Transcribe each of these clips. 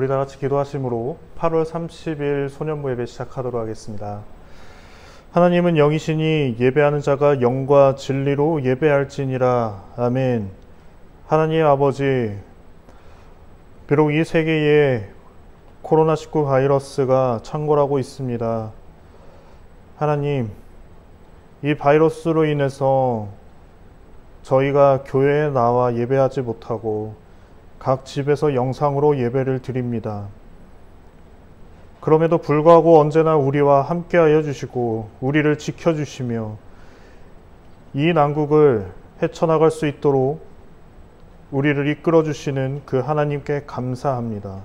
우리 다 같이 기도하심으로 8월 30일 소년부 예배 시작하도록 하겠습니다. 하나님은 영이시니 예배하는 자가 영과 진리로 예배할지니라. 아멘. 하나님 아버지, 비록 이 세계에 코로나19 바이러스가 창궐하고 있습니다. 하나님, 이 바이러스로 인해서 저희가 교회에 나와 예배하지 못하고 각 집에서 영상으로 예배를 드립니다. 그럼에도 불구하고 언제나 우리와 함께하여 주시고 우리를 지켜주시며 이 난국을 헤쳐나갈 수 있도록 우리를 이끌어 주시는 그 하나님께 감사합니다.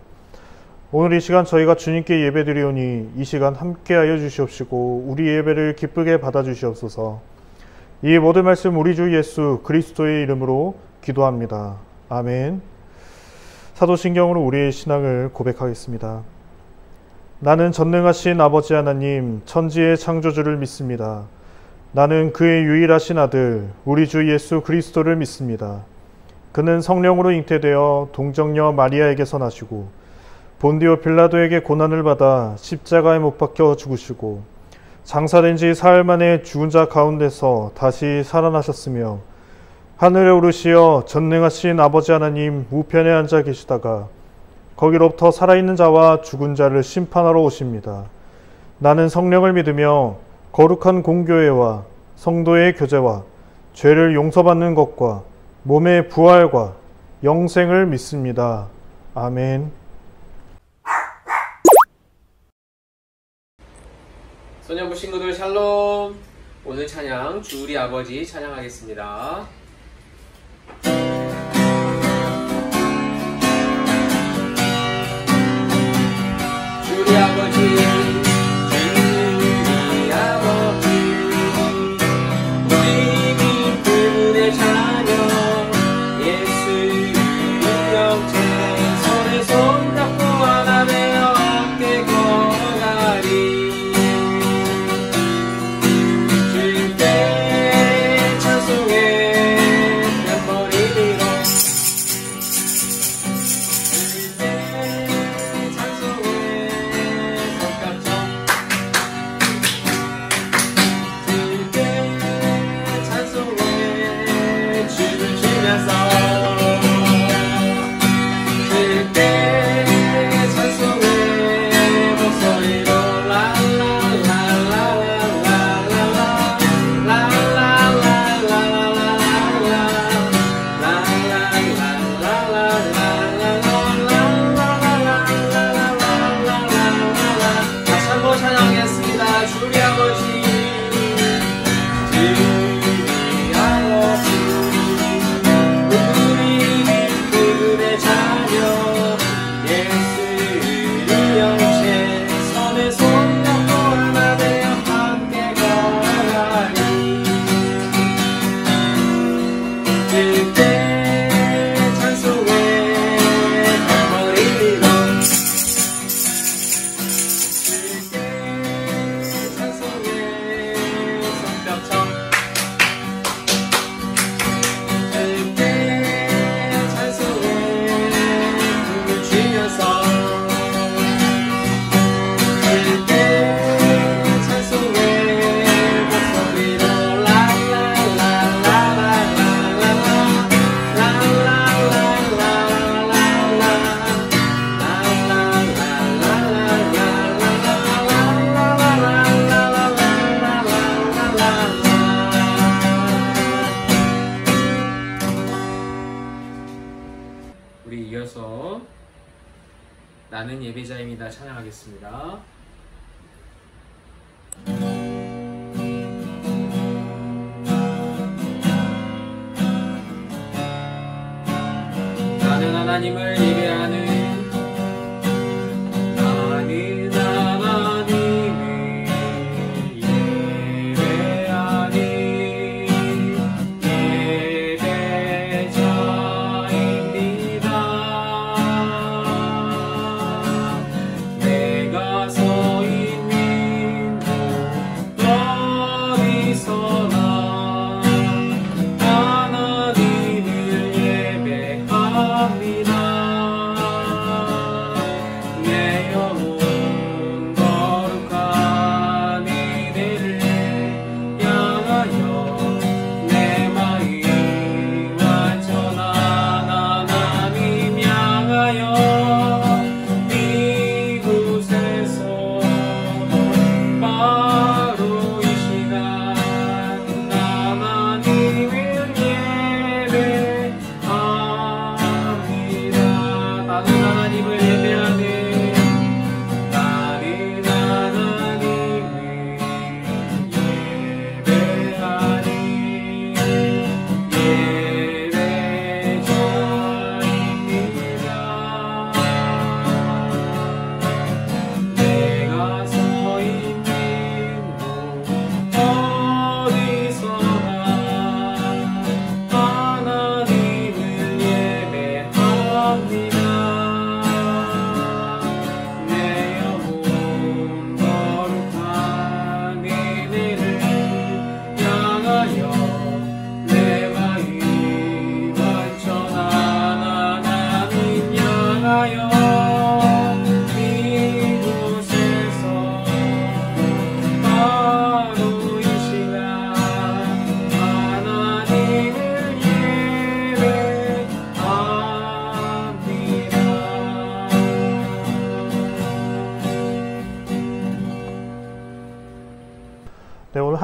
오늘 이 시간 저희가 주님께 예배드리오니 이 시간 함께하여 주시옵시고 우리 예배를 기쁘게 받아주시옵소서. 이 모든 말씀 우리 주 예수 그리스도의 이름으로 기도합니다. 아멘. 사도신경으로 우리의 신앙을 고백하겠습니다. 나는 전능하신 아버지 하나님 천지의 창조주를 믿습니다. 나는 그의 유일하신 아들 우리 주 예수 그리스도를 믿습니다. 그는 성령으로 잉태되어 동정녀 마리아에게서 나시고 본디오 빌라도에게 고난을 받아 십자가에 못 박혀 죽으시고 장사된 지 사흘 만에 죽은 자 가운데서 다시 살아나셨으며 하늘에 오르시어 전능하신 아버지 하나님 우편에 앉아 계시다가 거기로부터 살아있는 자와 죽은 자를 심판하러 오십니다. 나는 성령을 믿으며 거룩한 공교회와 성도의 교제와 죄를 용서받는 것과 몸의 부활과 영생을 믿습니다. 아멘. 소년부 친구들 샬롬. 오늘 찬양 주 우리 아버지 찬양하겠습니다. 주 우리 아버지, 우리 아버지, 우리 기쁨의 자녀 예수 영체 손에 손잡고 하나 되어 함께 걸어가리. 주께 찬송해 벽머리 들어 우리 이어서 나는 예배자입니다 찬양하겠습니다. 나는 하나님을 예배하는 하나님을 예배합니다.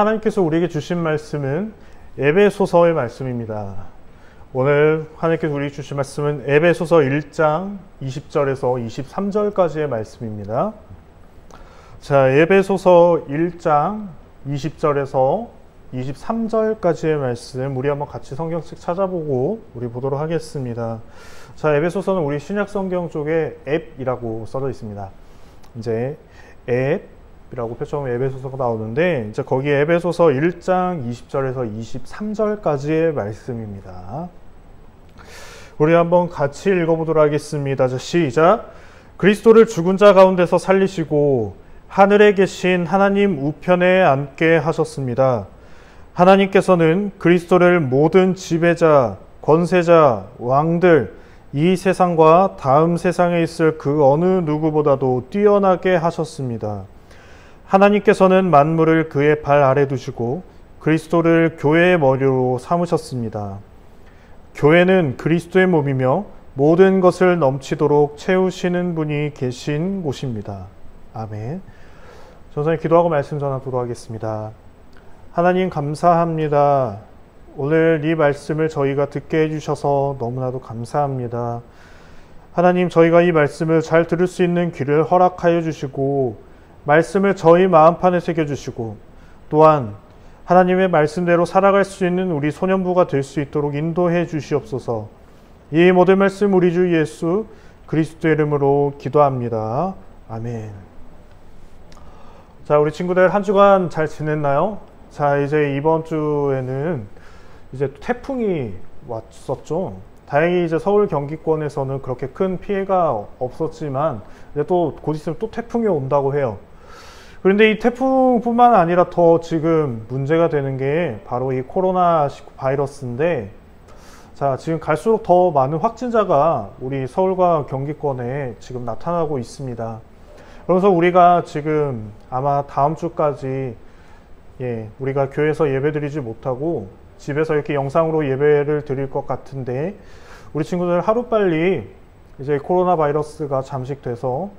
하나님께서 우리에게 주신 말씀은 에베소서의 말씀입니다. 오늘 하나님께서 우리에게 주신 말씀은 에베소서 1장 20절에서 23절까지의 말씀입니다. 자, 에베소서 1장 20절에서 23절까지의 말씀 우리 한번 같이 성경책 찾아보고 우리 보도록 하겠습니다. 자, 에베소서는 우리 신약 성경 쪽에 앱이라고 써져 있습니다. 이제 앱이라고 펼쳐보면 에베소서가 나오는데 이제 거기 에베소서 1장 20절에서 23절까지의 말씀입니다. 우리 한번 같이 읽어보도록 하겠습니다. 자, 시작. 그리스도를 죽은 자 가운데서 살리시고 하늘에 계신 하나님 우편에 앉게 하셨습니다. 하나님께서는 그리스도를 모든 지배자, 권세자, 왕들, 이 세상과 다음 세상에 있을 그 어느 누구보다도 뛰어나게 하셨습니다. 하나님께서는 만물을 그의 발 아래 두시고 그리스도를 교회의 머리로 삼으셨습니다. 교회는 그리스도의 몸이며 모든 것을 넘치도록 채우시는 분이 계신 곳입니다. 아멘. 전사님 기도하고 말씀 전하도록 하겠습니다. 하나님 감사합니다. 오늘 이 말씀을 저희가 듣게 해주셔서 너무나도 감사합니다. 하나님, 저희가 이 말씀을 잘 들을 수 있는 귀를 허락하여 주시고 말씀을 저희 마음판에 새겨주시고 또한 하나님의 말씀대로 살아갈 수 있는 우리 소년부가 될 수 있도록 인도해 주시옵소서. 이 모든 말씀 우리 주 예수 그리스도의 이름으로 기도합니다. 아멘. 자, 우리 친구들 한 주간 잘 지냈나요? 자, 이제 이번 주에는 이제 태풍이 왔었죠. 다행히 이제 서울 경기권에서는 그렇게 큰 피해가 없었지만 이제 또 곧 있으면 또 태풍이 온다고 해요. 그런데 이 태풍뿐만 아니라 더 지금 문제가 되는 게 바로 이 코로나19 바이러스인데, 자, 지금 갈수록 더 많은 확진자가 우리 서울과 경기권에 지금 나타나고 있습니다. 그래서 우리가 지금 아마 다음 주까지 우리가 교회에서 예배드리지 못하고 집에서 이렇게 영상으로 예배를 드릴 것 같은데, 우리 친구들 하루빨리 이제 코로나 바이러스가 잠식돼서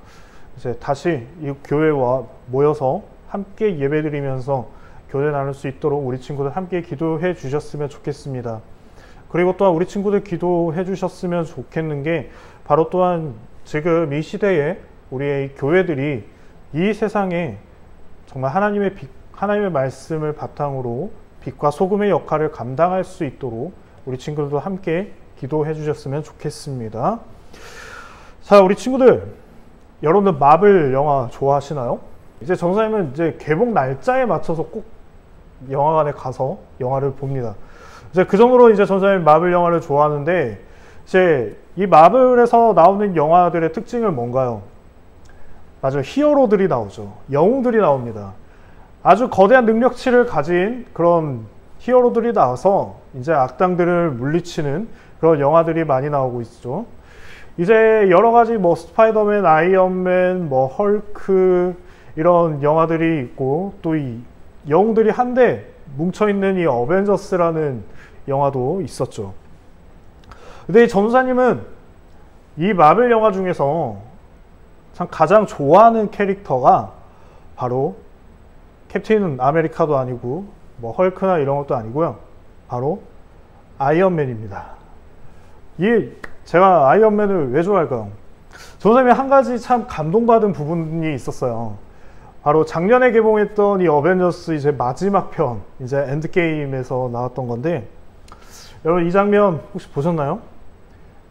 이제 다시 이 교회와 모여서 함께 예배드리면서 교제 나눌 수 있도록 우리 친구들 함께 기도해 주셨으면 좋겠습니다. 그리고 또한 우리 친구들 기도해 주셨으면 좋겠는 게 바로 또한 지금 이 시대에 우리의 교회들이 이 세상에 정말 하나님의 말씀을 바탕으로 빛과 소금의 역할을 감당할 수 있도록 우리 친구들도 함께 기도해 주셨으면 좋겠습니다. 자, 우리 친구들, 여러분들 마블 영화 좋아하시나요? 이제 전사님은 이제 개봉 날짜에 맞춰서 꼭 영화관에 가서 영화를 봅니다. 이제 그 정도로 이제 전사님 마블 영화를 좋아하는데, 이제 이 마블에서 나오는 영화들의 특징은 뭔가요? 맞아요. 히어로들이 나오죠. 영웅들이 나옵니다. 아주 거대한 능력치를 가진 그런 히어로들이 나와서 이제 악당들을 물리치는 그런 영화들이 많이 나오고 있죠. 이제 여러 가지 뭐 스파이더맨, 아이언맨, 뭐 헐크 이런 영화들이 있고, 또 이 영웅들이 한데 뭉쳐있는 이 어벤져스라는 영화도 있었죠. 근데 이 전도사님은 이 마블 영화 중에서 참 가장 좋아하는 캐릭터가 바로 캡틴 아메리카도 아니고 뭐 헐크나 이런 것도 아니고요. 바로 아이언맨입니다. 제가 아이언맨을 왜 좋아할까요? 전도사님이 한 가지 참 감동받은 부분이 있었어요. 바로 작년에 개봉했던 이 어벤져스 이제 마지막 편, 이제 엔드게임에서 나왔던 건데, 여러분 이 장면 혹시 보셨나요?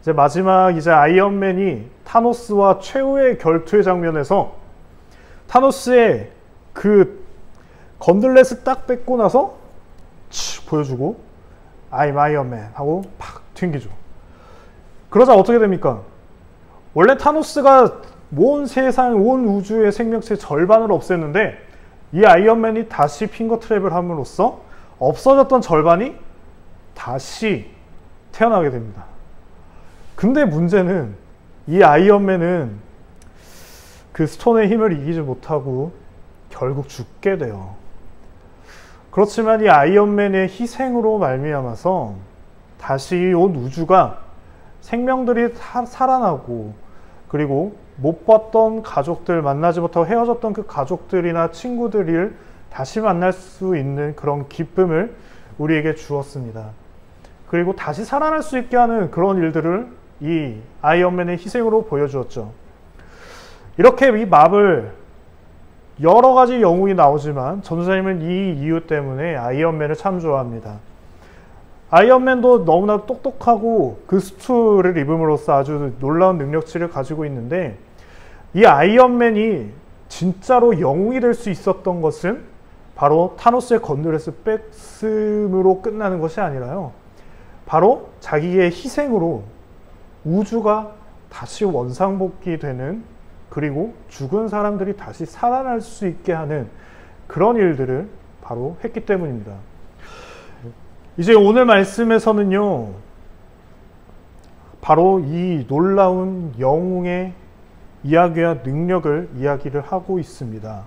이제 마지막 이제 아이언맨이 타노스와 최후의 결투의 장면에서 타노스의 그 건들렛을 딱 뺏고 나서 보여주고 I'm 아이언맨 하고 팍 튕기죠. 그러자 어떻게 됩니까? 원래 타노스가 온 세상, 온 우주의 생명체 절반을 없앴는데 이 아이언맨이 다시 핑거 트랩을 함으로써 없어졌던 절반이 다시 태어나게 됩니다. 근데 문제는 이 아이언맨은 그 스톤의 힘을 이기지 못하고 결국 죽게 돼요. 그렇지만 이 아이언맨의 희생으로 말미암아서 다시 온 우주가 생명들이 살아나고, 그리고 못 봤던 가족들, 만나지 못하고 헤어졌던 그 가족들이나 친구들을 다시 만날 수 있는 그런 기쁨을 우리에게 주었습니다. 그리고 다시 살아날 수 있게 하는 그런 일들을 이 아이언맨의 희생으로 보여주었죠. 이렇게 이 마블 여러 가지 영웅이 나오지만 전도사님은 이 이유 때문에 아이언맨을 참 좋아합니다. 아이언맨도 너무나 똑똑하고 그 수트를 입음으로써 아주 놀라운 능력치를 가지고 있는데, 이 아이언맨이 진짜로 영웅이 될 수 있었던 것은 바로 타노스의 건드레스 뺐음으로 끝나는 것이 아니라요, 바로 자기의 희생으로 우주가 다시 원상복귀되는, 그리고 죽은 사람들이 다시 살아날 수 있게 하는 그런 일들을 바로 했기 때문입니다. 이제 오늘 말씀에서는요, 바로 이 놀라운 영웅의 이야기와 능력을 이야기를 하고 있습니다.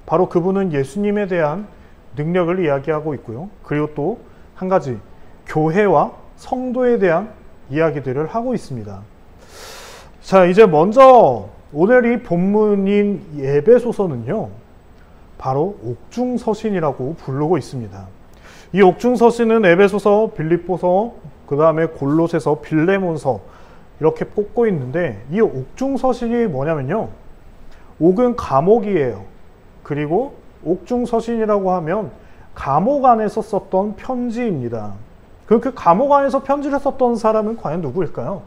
바로 그분은 예수님에 대한 능력을 이야기하고 있고요. 그리고 또 한 가지, 교회와 성도에 대한 이야기들을 하고 있습니다. 자, 이제 먼저 오늘 이 본문인 에베소서는요, 바로 옥중서신이라고 부르고 있습니다. 이 옥중서신은 에베소서, 빌립보서, 그 다음에 골로새서, 빌레몬서 이렇게 뽑고 있는데, 이 옥중서신이 뭐냐면요, 옥은 감옥이에요. 그리고 옥중서신이라고 하면 감옥 안에서 썼던 편지입니다. 그 감옥 안에서 편지를 썼던 사람은 과연 누구일까요?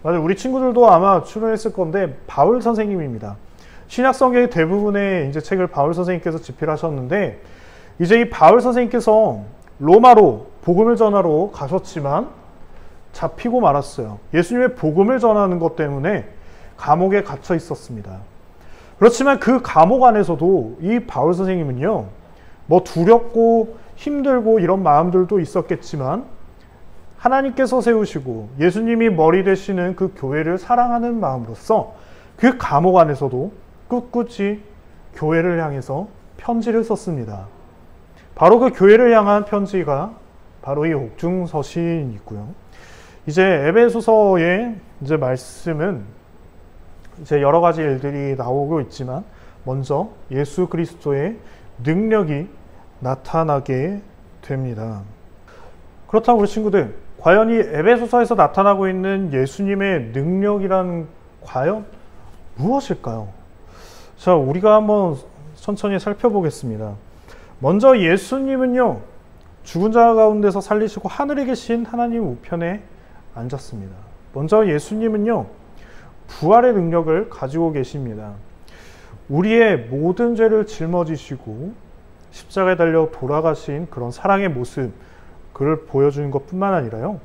맞아요. 우리 친구들도 아마 출연했을 건데 바울 선생님입니다. 신약성경의 대부분의 이제 책을 바울 선생님께서 집필하셨는데, 이제 이 바울 선생님께서 로마로 복음을 전하러 가셨지만 잡히고 말았어요. 예수님의 복음을 전하는 것 때문에 감옥에 갇혀 있었습니다. 그렇지만 그 감옥 안에서도 이 바울 선생님은요, 뭐 두렵고 힘들고 이런 마음들도 있었겠지만 하나님께서 세우시고 예수님이 머리 되시는 그 교회를 사랑하는 마음으로써 그 감옥 안에서도 꿋꿋이 교회를 향해서 편지를 썼습니다. 바로 그 교회를 향한 편지가 바로 이 옥중서신이고요. 이제 에베소서의 이제 말씀은 이제 여러 가지 일들이 나오고 있지만, 먼저 예수 그리스도의 능력이 나타나게 됩니다. 그렇다면 우리 친구들, 과연 이 에베소서에서 나타나고 있는 예수님의 능력이란 과연 무엇일까요? 자, 우리가 한번 천천히 살펴보겠습니다. 먼저 예수님은요, 죽은 자 가운데서 살리시고 하늘에 계신 하나님 우편에 앉았습니다. 먼저 예수님은요, 부활의 능력을 가지고 계십니다. 우리의 모든 죄를 짊어지시고 십자가에 달려 돌아가신 그런 사랑의 모습, 그를 보여주는 것뿐만 아니라요,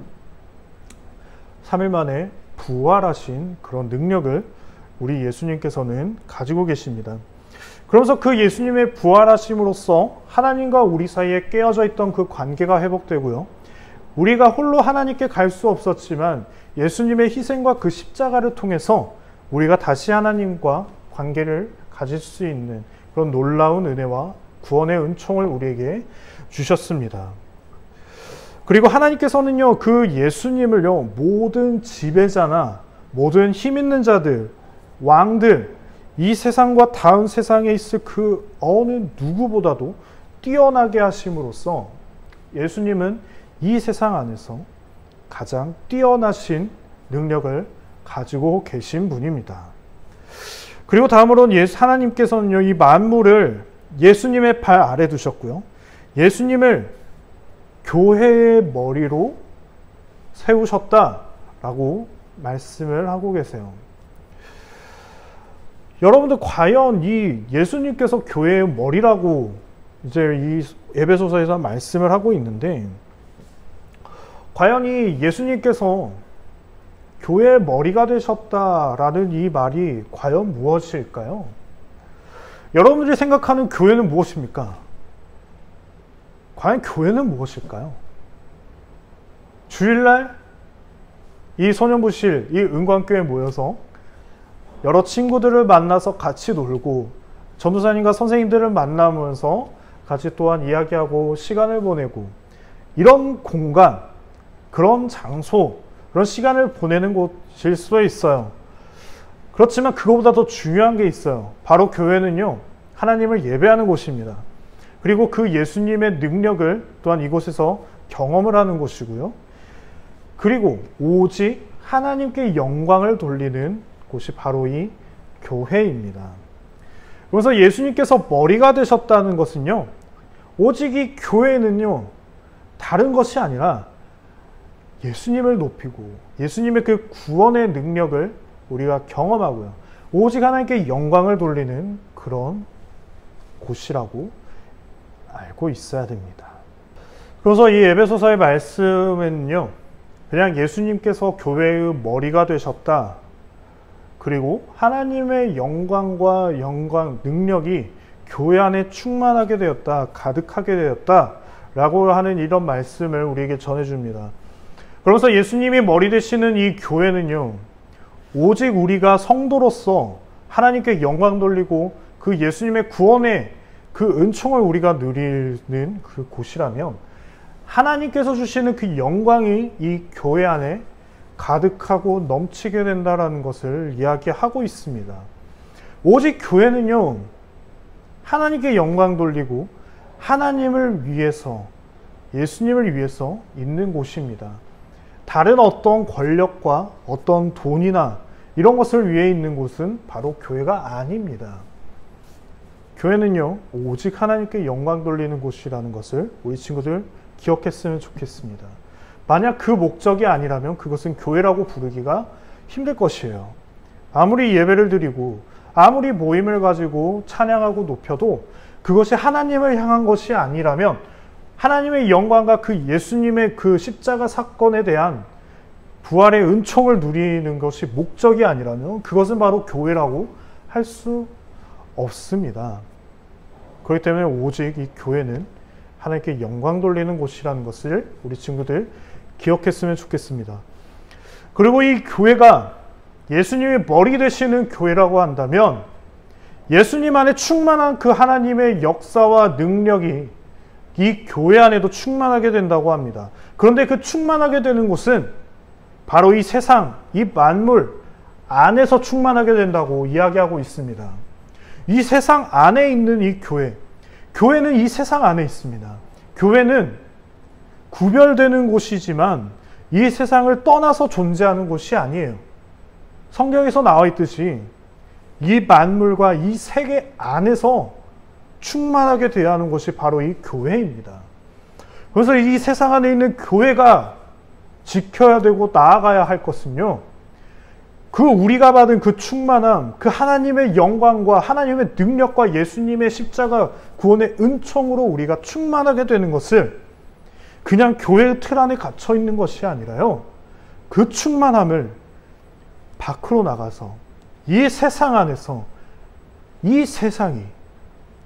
3일 만에 부활하신 그런 능력을 우리 예수님께서는 가지고 계십니다. 그러면서 그 예수님의 부활하심으로써 하나님과 우리 사이에 깨어져 있던 그 관계가 회복되고요, 우리가 홀로 하나님께 갈 수 없었지만 예수님의 희생과 그 십자가를 통해서 우리가 다시 하나님과 관계를 가질 수 있는 그런 놀라운 은혜와 구원의 은총을 우리에게 주셨습니다. 그리고 하나님께서는요, 그 예수님을요, 모든 지배자나 모든 힘 있는 자들, 왕들, 이 세상과 다음 세상에 있을 그 어느 누구보다도 뛰어나게 하심으로써 예수님은 이 세상 안에서 가장 뛰어나신 능력을 가지고 계신 분입니다. 그리고 다음으로는 하나님께서는요, 이 만물을 예수님의 발 아래 두셨고요, 예수님을 교회의 머리로 세우셨다라고 말씀을 하고 계세요. 여러분들, 과연 이 예수님께서 교회의 머리라고 이제 이 에베소서에서 말씀을 하고 있는데, 과연 이 예수님께서 교회의 머리가 되셨다라는 이 말이 과연 무엇일까요? 여러분들이 생각하는 교회는 무엇입니까? 과연 교회는 무엇일까요? 주일날 이 소년부실, 이 은광교회에 모여서 여러 친구들을 만나서 같이 놀고, 전도사님과 선생님들을 만나면서 같이 또한 이야기하고 시간을 보내고, 이런 공간, 그런 장소, 그런 시간을 보내는 곳일 수도 있어요. 그렇지만 그거보다 더 중요한 게 있어요. 바로 교회는요, 하나님을 예배하는 곳입니다. 그리고 그 예수님의 능력을 또한 이곳에서 경험을 하는 곳이고요. 그리고 오직 하나님께 영광을 돌리는 곳이 바로 이 교회입니다. 그래서 예수님께서 머리가 되셨다는 것은요, 오직 이 교회는요, 다른 것이 아니라 예수님을 높이고 예수님의 그 구원의 능력을 우리가 경험하고요, 오직 하나님께 영광을 돌리는 그런 곳이라고 알고 있어야 됩니다. 그래서 이 에베소서의 말씀은요, 그냥 예수님께서 교회의 머리가 되셨다, 그리고 하나님의 영광과 능력이 교회 안에 충만하게 되었다, 가득하게 되었다 라고 하는 이런 말씀을 우리에게 전해줍니다. 그러면서 예수님이 머리 되시는 이 교회는요, 오직 우리가 성도로서 하나님께 영광 돌리고 그 예수님의 구원의 그 은총을 우리가 누리는 그 곳이라면, 하나님께서 주시는 그 영광이 이 교회 안에 가득하고 넘치게 된다는 것을 이야기하고 있습니다. 오직 교회는요, 하나님께 영광 돌리고 하나님을 위해서, 예수님을 위해서 있는 곳입니다. 다른 어떤 권력과 어떤 돈이나 이런 것을 위해 있는 곳은 바로 교회가 아닙니다. 교회는요, 오직 하나님께 영광 돌리는 곳이라는 것을 우리 친구들 기억했으면 좋겠습니다. 만약 그 목적이 아니라면 그것은 교회라고 부르기가 힘들 것이에요. 아무리 예배를 드리고 아무리 모임을 가지고 찬양하고 높여도 그것이 하나님을 향한 것이 아니라면, 하나님의 영광과 그 예수님의 그 십자가 사건에 대한 부활의 은총을 누리는 것이 목적이 아니라면 그것은 바로 교회라고 할 수 없습니다. 그렇기 때문에 오직 이 교회는 하나님께 영광 돌리는 곳이라는 것을 우리 친구들 기억했으면 좋겠습니다. 그리고 이 교회가 예수님의 머리 되시는 교회라고 한다면, 예수님 안에 충만한 그 하나님의 역사와 능력이 이 교회 안에도 충만하게 된다고 합니다. 그런데 그 충만하게 되는 곳은 바로 이 세상, 이 만물 안에서 충만하게 된다고 이야기하고 있습니다. 이 세상 안에 있는 이 교회, 교회는 이 세상 안에 있습니다. 교회는 구별되는 곳이지만 이 세상을 떠나서 존재하는 곳이 아니에요. 성경에서 나와 있듯이 이 만물과 이 세계 안에서 충만하게 되어야 하는 것이 바로 이 교회입니다. 그래서 이 세상 안에 있는 교회가 지켜야 되고 나아가야 할 것은요, 그 우리가 받은 그 충만함, 그 하나님의 영광과 하나님의 능력과 예수님의 십자가 구원의 은총으로 우리가 충만하게 되는 것을 그냥 교회의 틀 안에 갇혀 있는 것이 아니라요, 그 충만함을 밖으로 나가서 이 세상 안에서 이 세상이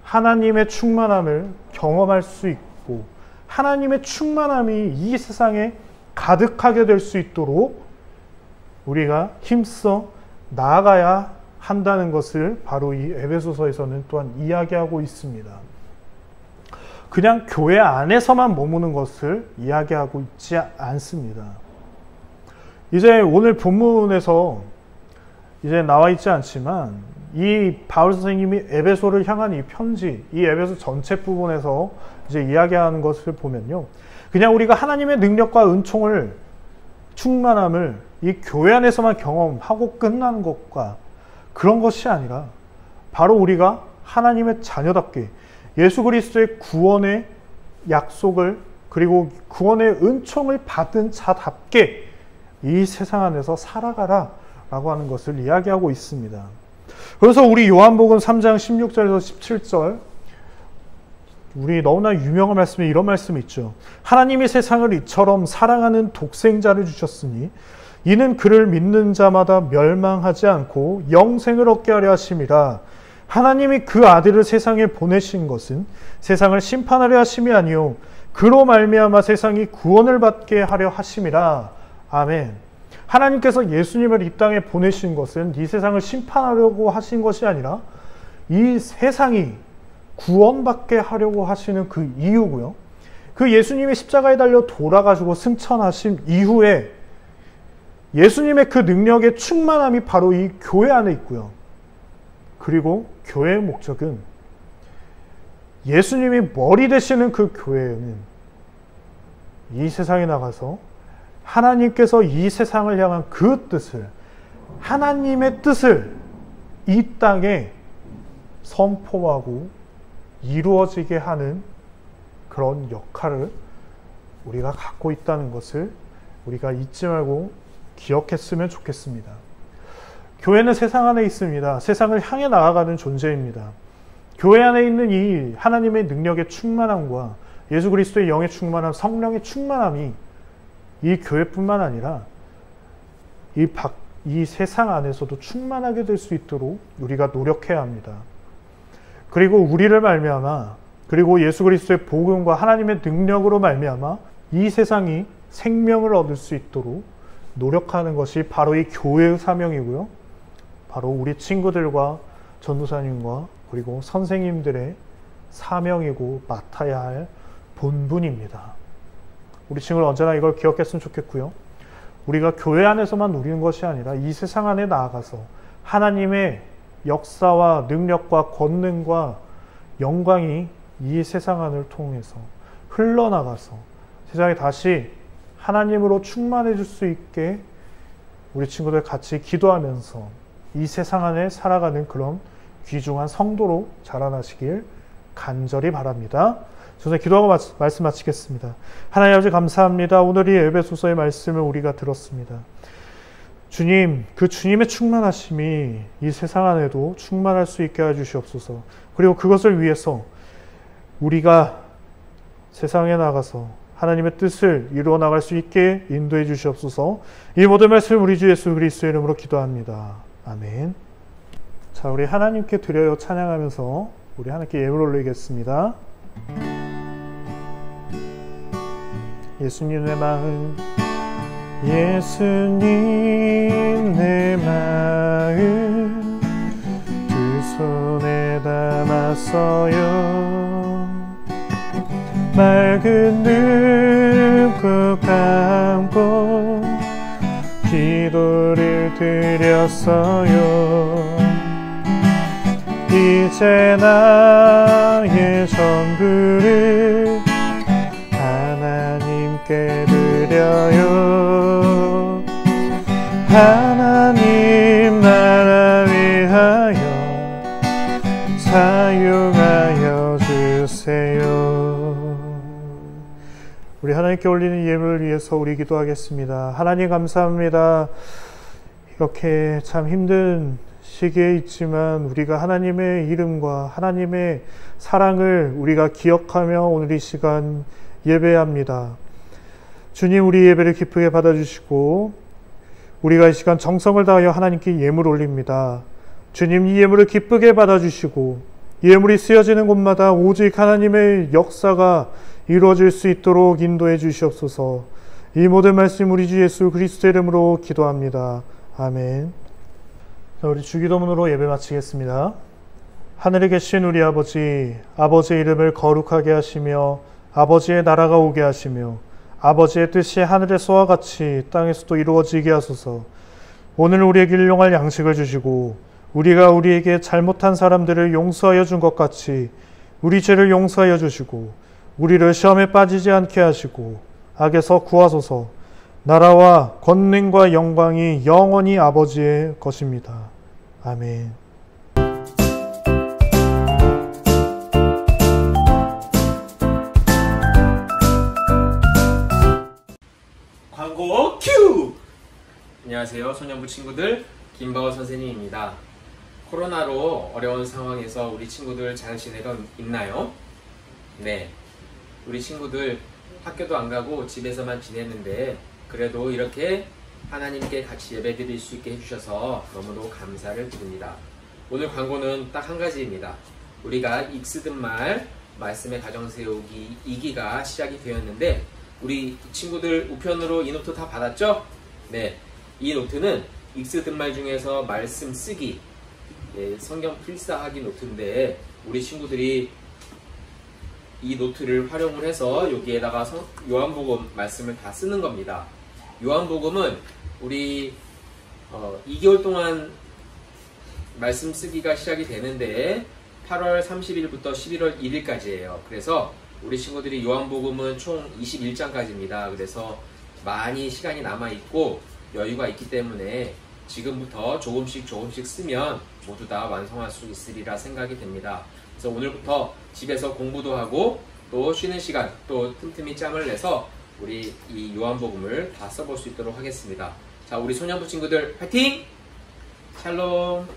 하나님의 충만함을 경험할 수 있고 하나님의 충만함이 이 세상에 가득하게 될 수 있도록 우리가 힘써 나아가야 한다는 것을 바로 이 에베소서에서는 또한 이야기하고 있습니다. 그냥 교회 안에서만 머무는 것을 이야기하고 있지 않습니다. 이제 오늘 본문에서 이제 나와 있지 않지만 이 바울 선생님이 에베소를 향한 이 편지, 이 에베소 전체 부분에서 이제 이야기하는 것을 보면요, 그냥 우리가 하나님의 능력과 은총을, 충만함을 이 교회 안에서만 경험하고 끝나는 것과 그런 것이 아니라 바로 우리가 하나님의 자녀답게 예수 그리스도의 구원의 약속을, 그리고 구원의 은총을 받은 자답게 이 세상 안에서 살아가라 라고 하는 것을 이야기하고 있습니다. 그래서 우리 요한복음 3장 16절에서 17절, 우리 너무나 유명한 말씀에 이런 말씀이 있죠. 하나님이 세상을 이처럼 사랑하는 독생자를 주셨으니 이는 그를 믿는 자마다 멸망하지 않고 영생을 얻게 하려 하심이라. 하나님이 그 아들을 세상에 보내신 것은 세상을 심판하려 하심이 아니요 그로 말미암아 세상이 구원을 받게 하려 하심이라. 아멘. 하나님께서 예수님을 이 땅에 보내신 것은 이 세상을 심판하려고 하신 것이 아니라 이 세상이 구원받게 하려고 하시는 그 이유고요. 그 예수님이 십자가에 달려 돌아가시고 승천하신 이후에 예수님의 그 능력의 충만함이 바로 이 교회 안에 있고요. 그리고 교회의 목적은 예수님이 머리 되시는 그 교회는 이 세상에 나가서 하나님께서 이 세상을 향한 그 뜻을, 하나님의 뜻을 이 땅에 선포하고 이루어지게 하는 그런 역할을 우리가 갖고 있다는 것을 우리가 잊지 말고 기억했으면 좋겠습니다. 교회는 세상 안에 있습니다. 세상을 향해 나아가는 존재입니다. 교회 안에 있는 이 하나님의 능력의 충만함과 예수 그리스도의 영의 충만함, 성령의 충만함이 이 교회뿐만 아니라 이 세상 안에서도 충만하게 될 수 있도록 우리가 노력해야 합니다. 그리고 우리를 말미암아, 그리고 예수 그리스도의 복음과 하나님의 능력으로 말미암아 이 세상이 생명을 얻을 수 있도록 노력하는 것이 바로 이 교회의 사명이고요. 바로 우리 친구들과 전도사님과 그리고 선생님들의 사명이고 맡아야 할 본분입니다. 우리 친구들 언제나 이걸 기억했으면 좋겠고요. 우리가 교회 안에서만 누리는 것이 아니라 이 세상 안에 나아가서 하나님의 역사와 능력과 권능과 영광이 이 세상 안을 통해서 흘러나가서 세상에 다시 하나님으로 충만해질 수 있게 우리 친구들 같이 기도하면서 이 세상 안에 살아가는 그런 귀중한 성도로 자라나시길 간절히 바랍니다. 저는 기도하고 말씀 마치겠습니다. 하나님 아버지 감사합니다. 오늘 이 에베소서의 말씀을 우리가 들었습니다. 주님, 그 주님의 충만하심이 이 세상 안에도 충만할 수 있게 해주시옵소서. 그리고 그것을 위해서 우리가 세상에 나가서 하나님의 뜻을 이루어 나갈 수 있게 인도해 주시옵소서. 이 모든 말씀 우리 주 예수 그리스도의 이름으로 기도합니다. 아멘. 자, 우리 하나님께 드려요 찬양하면서 우리 하나님께 예물 올리겠습니다. 예수님 내 마음, 예수님 내 마음 두 손에 담았어요. 맑은 눈 꼭 감고 기도를 드렸어요. 이제 나의 전부를 하나님께 드려요. 하나님 나라 위하여 사용하여 주세요. 우리 하나님께 올리는 예물을 위해서 우리 기도하겠습니다. 하나님 감사합니다. 이렇게 참 힘든 시기에 있지만 우리가 하나님의 이름과 하나님의 사랑을 우리가 기억하며 오늘 이 시간 예배합니다. 주님, 우리 예배를 기쁘게 받아주시고 우리가 이 시간 정성을 다하여 하나님께 예물 올립니다. 주님, 이 예물을 기쁘게 받아주시고 예물이 쓰여지는 곳마다 오직 하나님의 역사가 이루어질 수 있도록 인도해 주시옵소서. 이 모든 말씀 우리 주 예수 그리스도의 이름으로 기도합니다. 아멘. 자, 우리 주기도문으로 예배 마치겠습니다. 하늘에 계신 우리 아버지, 아버지의 이름을 거룩하게 하시며 아버지의 나라가 오게 하시며 아버지의 뜻이 하늘에서와 같이 땅에서도 이루어지게 하소서. 오늘 우리에게 일용할 양식을 주시고 우리가 우리에게 잘못한 사람들을 용서하여 준 것 같이 우리 죄를 용서하여 주시고 우리를 시험에 빠지지 않게 하시고 악에서 구하소서. 나라와 권능과 영광이 영원히 아버지의 것입니다. 아멘. 광고 큐! 안녕하세요. 소년부 친구들 김바오 선생님입니다. 코로나로 어려운 상황에서 우리 친구들 잘 지내고 있나요? 네. 우리 친구들 학교도 안 가고 집에서만 지냈는데 그래도 이렇게 하나님께 같이 예배드릴 수 있게 해주셔서 너무도 감사를 드립니다. 오늘 광고는 딱 한 가지입니다. 우리가 익스든 말 말씀의 가정 세우기 2기가 시작이 되었는데 우리 친구들 우편으로 이 노트 다 받았죠? 네, 이 노트는 익스든 말 중에서 말씀 쓰기, 성경 필사하기 노트인데 우리 친구들이 이 노트를 활용을 해서 여기에다가 요한복음 말씀을 다 쓰는 겁니다. 요한복음은 우리 2개월 동안 말씀 쓰기가 시작이 되는데 8월 30일부터 11월 1일까지예요. 그래서 우리 친구들이 요한복음은 총 21장까지입니다. 그래서 많이 시간이 남아있고 여유가 있기 때문에 지금부터 조금씩 쓰면 모두 다 완성할 수 있으리라 생각이 됩니다. 그래서 오늘부터 집에서 공부도 하고 또 쉬는 시간 또 틈틈이 짬을 내서 우리 이 요한복음을 다 써볼 수 있도록 하겠습니다. 자, 우리 소년부 친구들 화이팅! 샬롬!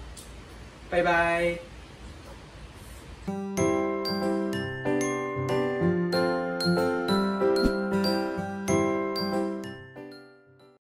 바이바이!